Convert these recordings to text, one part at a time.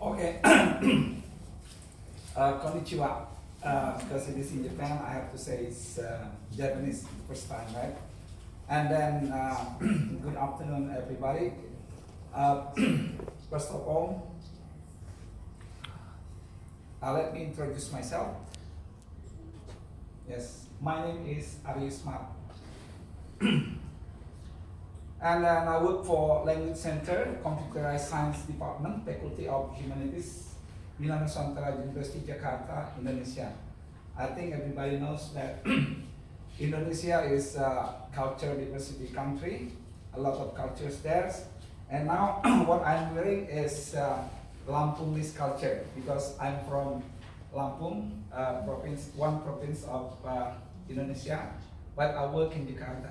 Okay. Konnichiwa. Because it is in Japan, I have to say it's Japanese first time, right? And then, good afternoon, everybody. First of all, let me introduce myself. Yes, my name is Icemt. And then I work for Language Center, Computerized Science Department, Faculty of Humanities, Bina Nusantara University, Jakarta, Indonesia. I think everybody knows that Indonesia is a culture diversity country, a lot of cultures there. And now what I'm wearing is Lampungese culture because I'm from Lampung, province, one province of Indonesia, but I work in Jakarta.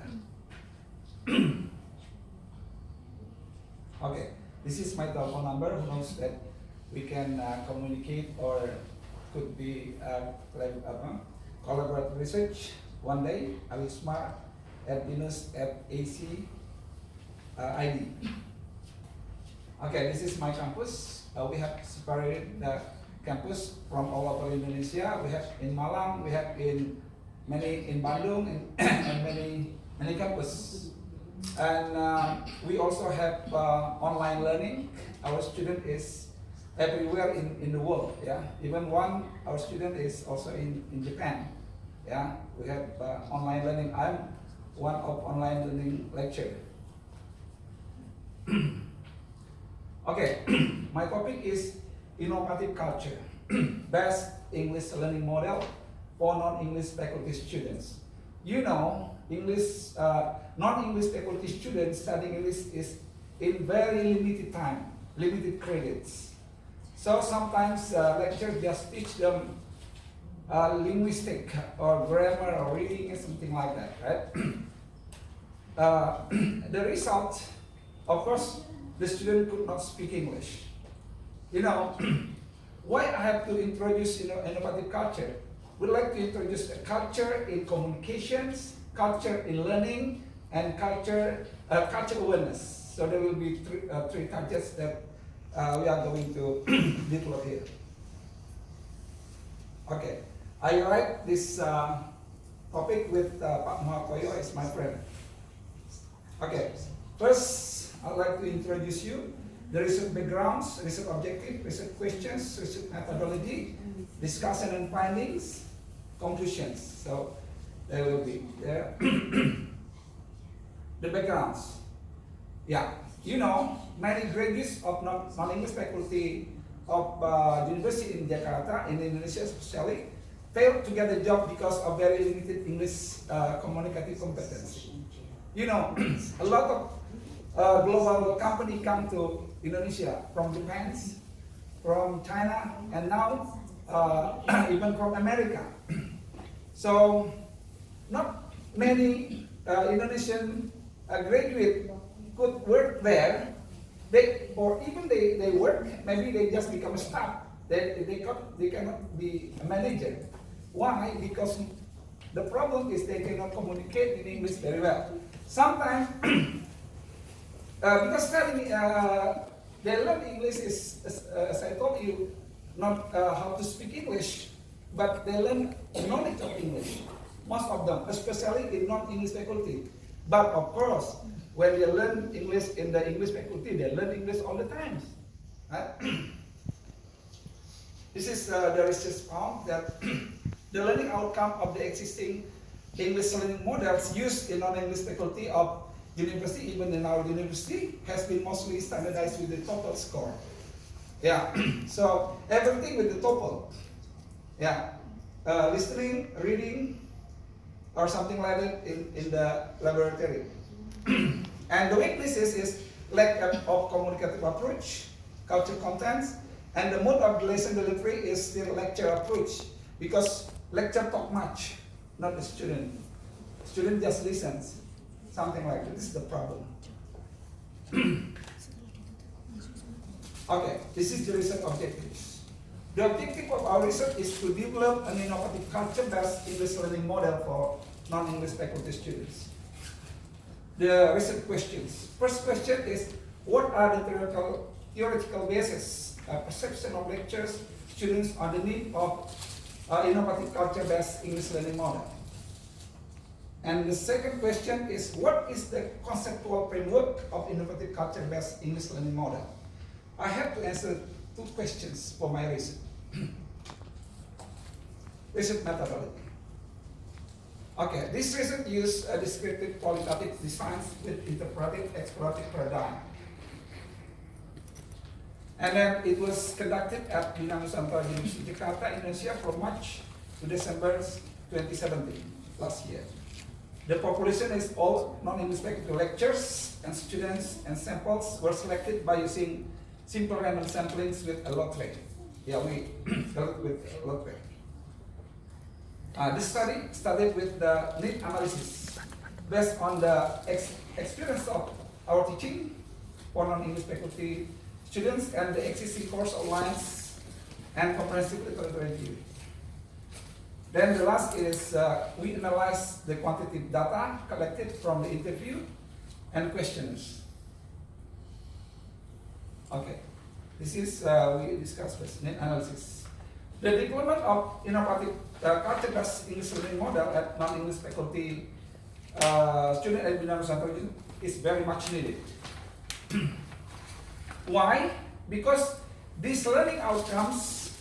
Okay, this is my telephone number. Who knows that we can communicate or could be collaborate research one day. alismar@binus@ac.id. Okay, this is my campus. We have separated the campus from all over Indonesia. We have in Malang, we have in Bandung, and many campuses. And we also have online learning. Our student is everywhere in the world. Yeah, even our student is also in Japan. Yeah, we have online learning. I'm one of online learning lecturer. Okay, my topic is innovative culture, best English learning model for non-English faculty students. You know, English, non-English faculty students studying English is in very limited time, limited credits. So sometimes lectures just teach them linguistic or grammar or reading or something like that, right? The result, of course, the student could not speak English. You know, why I have to introduce innovative culture? We'd like to introduce a culture in communications, culture in learning, and culture awareness. So there will be three targets that we are going to develop here. Okay, I write this topic with Pak Mahakoyo as my friend. Okay, first I'd like to introduce you the research backgrounds, research objective, research questions, research methodology, discussion and findings, conclusions. So there will be there. The backgrounds. Yeah, you know, many graduates of non-English faculty of university in Jakarta, in Indonesia especially, failed to get a job because of very limited English communicative competence. You know, a lot of global company come to Indonesia from Japan, from China, and now even from America. So not many Indonesian graduate could work there. They work, maybe they just become a staff. They cannot be a manager. Why? Because the problem is they cannot communicate in English very well. Sometimes because studying, they learn English is, as I told you, not how to speak English, but they learn knowledge of English. Most of them, especially in non-English faculty. But of course, when they learn English in the English faculty, they learn English all the time. Right? This is the research found that the learning outcome of the existing English learning models used in non-English faculty of university, even in our university, has been mostly standardized with the TOEFL score. Yeah, so everything with the TOEFL. Yeah, listening, reading, or something like that in the laboratory. And the weaknesses is lack of communicative approach, culture contents, and the mode of lesson delivery is still lecture approach because lecture talk much, not the student. Student just listens. Something like that. This is the problem. Okay, this is the research objectives. The objective of our research is to develop an innovative culture-based English learning model for non-English faculty students. The research questions. First question is, what are the theoretical basis perception of lectures, students on the need of innovative culture-based English learning model. And the second question is, what is the conceptual framework of innovative culture-based English learning model? I have to answer two questions for my research. Research methodology. Okay, this research used a descriptive qualitative designs with interpretive explorative paradigm. And then it was conducted at Bina Nusantara University, Jakarta, Indonesia from March to December 2017, last year. The population is all non-English faculty lectures, and students and samples were selected by using simple random samplings with a lot rate. Yeah, we with a lot rate. This study started with the need analysis based on the experience of our teaching for non-English faculty students and the existing course outlines and comprehensive literature review. Then the last is we analyze the quantitative data collected from the interview and questions. Okay, this is we discussed first need analysis. The deployment of innovative culture-based English learning model at non-English faculty student at Bina Nusantara is very much needed. Why? Because these learning outcomes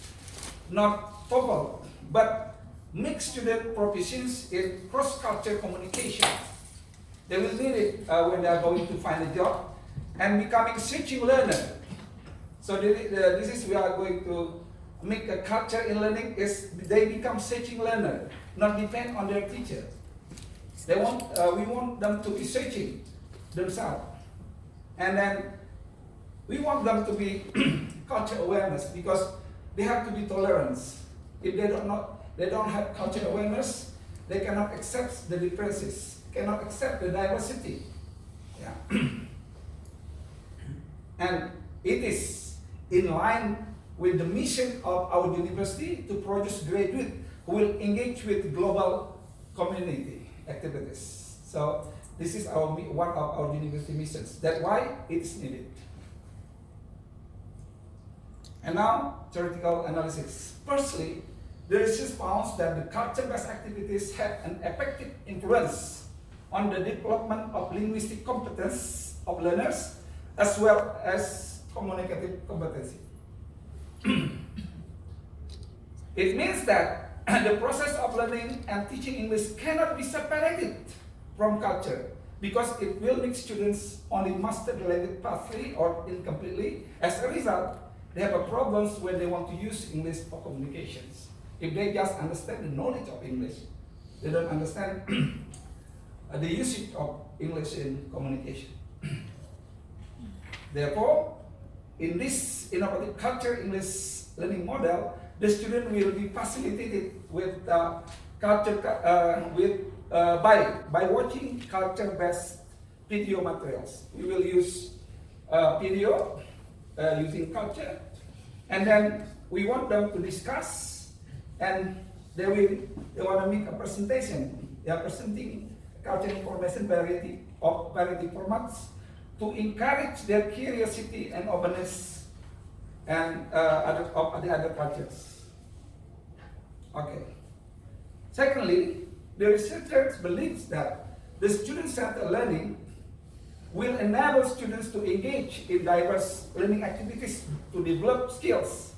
not TOEFL but make student proficiency in cross-culture communication. They will need it when they are going to find a job and becoming switching learner. So this is we are going to make a culture in learning is they become switching learner, not depend on their teacher. They want we want them to be switching themselves, and then we want them to be culture awareness because they have to be tolerance. If they don't have culture awareness, they cannot accept the differences, cannot accept the diversity. Yeah. And it is in line with the mission of our university to produce graduates who will engage with global community activities. So this is one of our university missions. That's why it is needed. And now, theoretical analysis. Firstly, the research found that the culture-based activities have an effective influence on the development of linguistic competence of learners as well as communicative competency. It means that the process of learning and teaching English cannot be separated from culture because it will make students only master the language partially or incompletely. As a result, they have a problems when they want to use English for communications. If they just understand the knowledge of English, they don't understand the usage of English in communication. Therefore, in this innovative culture English learning model, the student will be facilitated with culture by watching culture-based video materials. We will use video using culture, and then we want them to discuss, and they want to make a presentation. They are presenting culture information variety formats to encourage their curiosity and openness and of the other cultures. Okay. Secondly, the researchers believe that the student-centered learning will enable students to engage in diverse learning activities to develop skills,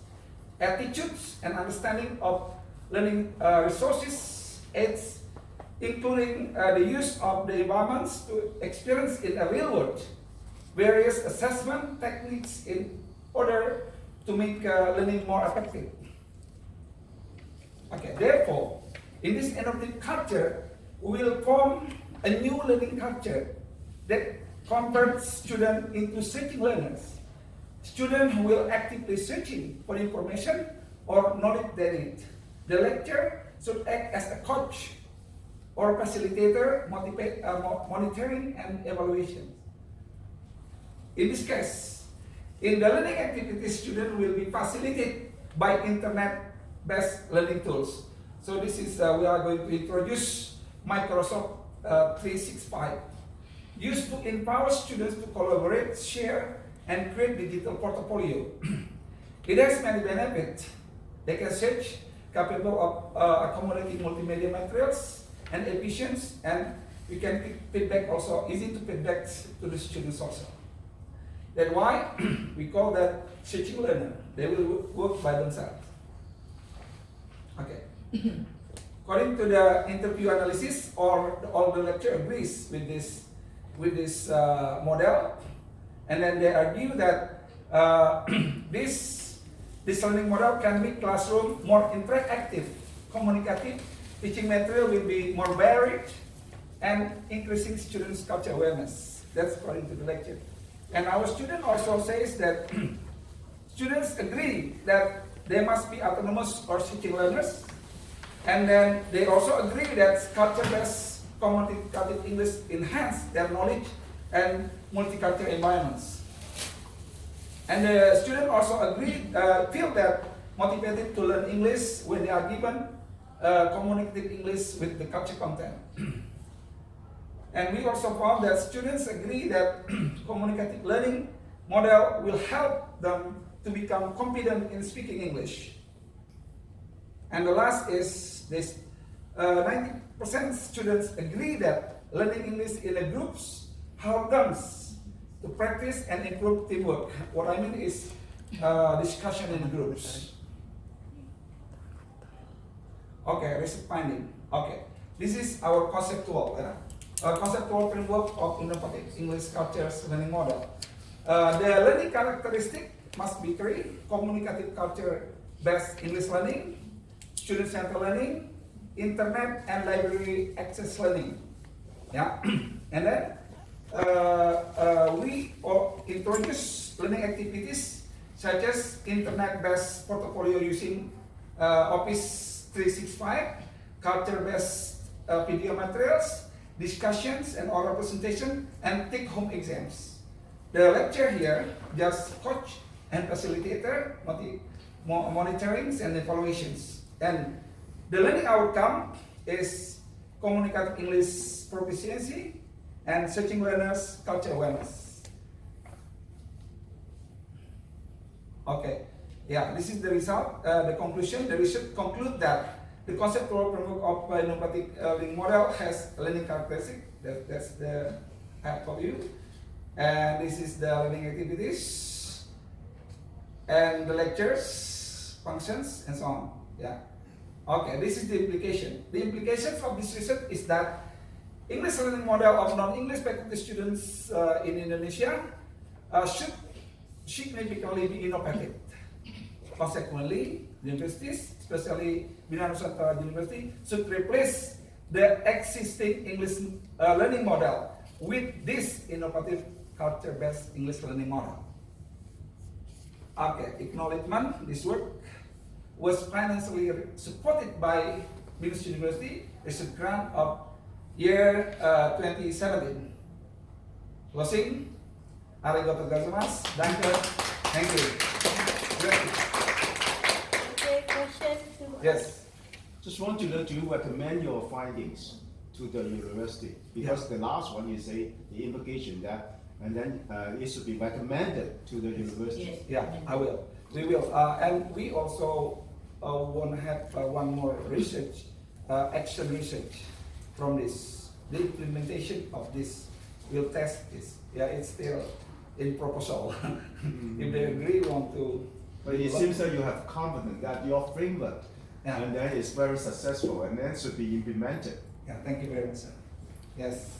attitudes, and understanding of learning resources, aids, including the use of the environments to experience in a real world, various assessment techniques in order to make learning more effective. Okay, therefore, in this innovative culture, we will form a new learning culture that converts students into searching learners. Students who will actively searching for information or knowledge they need. The lecturer should act as a coach or facilitator, monitoring and evaluation. In this case, in the learning activities, students will be facilitated by internet-based learning tools. So this is, we are going to introduce Microsoft 365, used to empower students to collaborate, share, and create digital portfolio. It has many benefits. They can search, capable of accommodating multimedia materials and efficient, and we can feedback also, easy to feedback to the students also. That's why we call that searching learner. They will work by themselves. Okay. According to the interview analysis, all the lecture agrees with this model, and then they argue that this learning model can make classroom more interactive, communicative, teaching material will be more varied, and increasing students' culture awareness. That's according to the lecture. And our student also says that students agree that they must be autonomous or seeking learners. And then they also agree that culture-based communicative English enhance their knowledge and multicultural environments. And the students also feel that motivated to learn English when they are given communicative English with the culture content. And we also found that students agree that communicative learning model will help them to become confident in speaking English. And the last is this, 90% students agree that learning English in a groups help them to practice and improve teamwork. What I mean is discussion in groups. Okay, research finding. Okay, this is our conceptual framework of innovative English cultures learning model. The learning characteristic must be three: communicative culture-based English learning, student-centered learning, internet and library access learning. Yeah, and then we introduce learning activities such as internet-based portfolio using Office 365, culture-based video materials, discussions and oral presentation, and take-home exams. The lecture here just coach and facilitator, monitoring and evaluations. And the learning outcome is communicative English proficiency and searching learners culture awareness. Okay, yeah, this is the result. The conclusion. The research conclude that the conceptual framework of innovative learning model has learning characteristic. That's the I told you. And this is the learning activities and the lectures, functions, and so on. Yeah. Okay, this is the implication. The implications of this research is that English learning model of non-English faculty students in Indonesia should significantly be innovative. Consequently, universities, especially Bina Nusantara University, should replace the existing English learning model with this innovative culture-based English learning model. Okay, acknowledgement, this work was financially supported by Binus University research grant of year 2017. Closing, arigatou gozaimasu, danke, thank you. Okay, question to Yes. Just want to know, do you recommend your findings to the university? Because the last one you say the implication that, and then it should be recommended to the university. Yeah, I will. We will, and we also want to have one more research, action research from this. The implementation of this, we'll test this. Yeah, it's still in proposal. If they agree, we want to. But it seems that you have confidence that your framework and that is very successful and then should be implemented. Yeah, thank you very much, sir. Yes.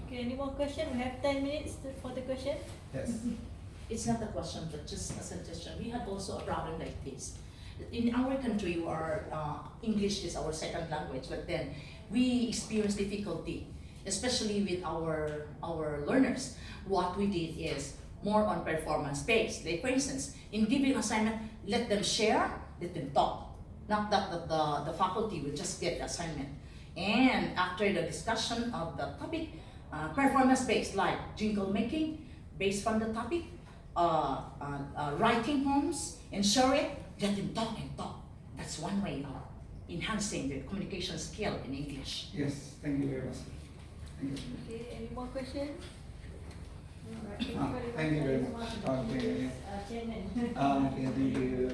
Okay, any more question? We have 10 minutes for the question. Yes. It's not a question, but just a suggestion. We have also a problem like this. In our country, where English is our second language, but then we experience difficulty, especially with our learners. What we did is more on performance based. Like for instance, in giving assignment, let them share, let them talk. Not that the faculty will just get the assignment. And after the discussion of the topic, performance based, like jingle making, based from the topic, writing poems, and share it, let them talk and talk. That's one way of enhancing the communication skill in English. Yes, thank you very much. Thank you. Okay, any more questions? Alright, Thank you very much. Okay. Chairman. Okay, thank you.